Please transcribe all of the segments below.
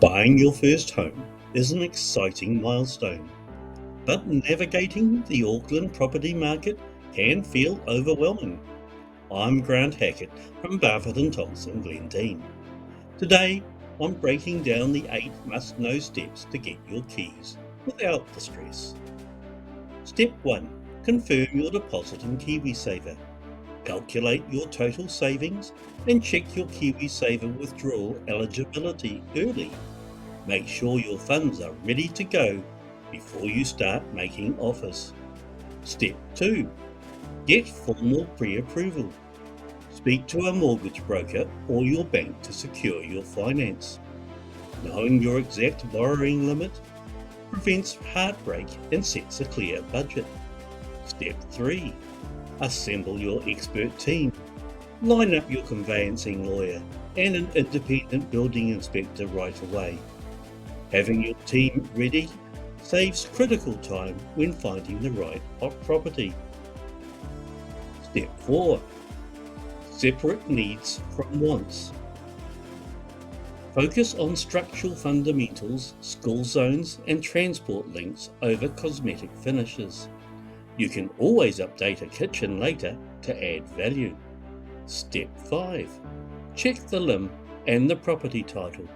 Buying your first home is an exciting milestone, but navigating the Auckland property market can feel overwhelming. I'm Grant Hackett from Barfoot and Thompson, Glendine. Today, I'm breaking down the 8 must-know steps to get your keys without the stress. Step 1. Confirm your deposit in KiwiSaver. Calculate your total savings and check your KiwiSaver withdrawal eligibility early. Make sure your funds are ready to go before you start making offers. Step 2. Get formal pre-approval. Speak to a mortgage broker or your bank to secure your finance. Knowing your exact borrowing limit prevents heartbreak and sets a clear budget. Step 3. Assemble your expert team. Line up your conveyancing lawyer and an independent building inspector right away. Having your team ready saves critical time when finding the right property. Step 4. Separate needs from wants. Focus on structural fundamentals, school zones and transport links over cosmetic finishes. You can always update a kitchen later to add value. Step 5. Check the LIM and the property title.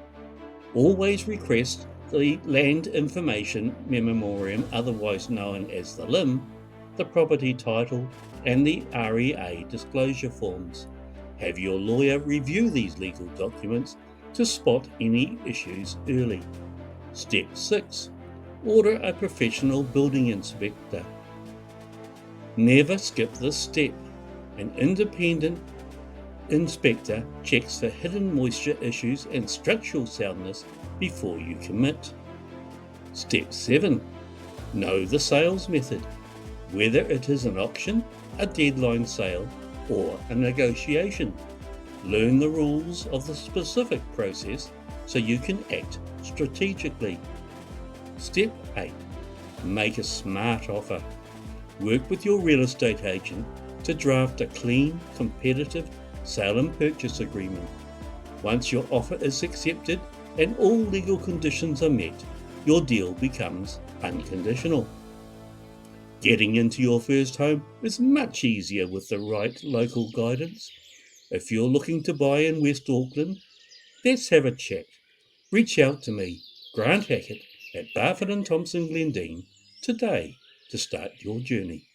Always request the Land Information Memorandum, otherwise known as the LIM, the property title, and the REA disclosure forms. Have your lawyer review these legal documents to spot any issues early. Step 6. Order a professional building inspector. Never skip this step. An independent inspector checks for hidden moisture issues and structural soundness before you commit. Step 7. Know the sales method. Whether it is an auction, a deadline sale, or a negotiation. Learn the rules of the specific process so you can act strategically. Step 8. Make a smart offer. Work with your real estate agent to draft a clean, competitive sale and purchase agreement. Once your offer is accepted and all legal conditions are met, your deal becomes unconditional. Getting into your first home is much easier with the right local guidance. If you're looking to buy in West Auckland, let's have a chat. Reach out to me, Grant Hackett, at Barfoot and Thompson, Glendine, today to start your journey.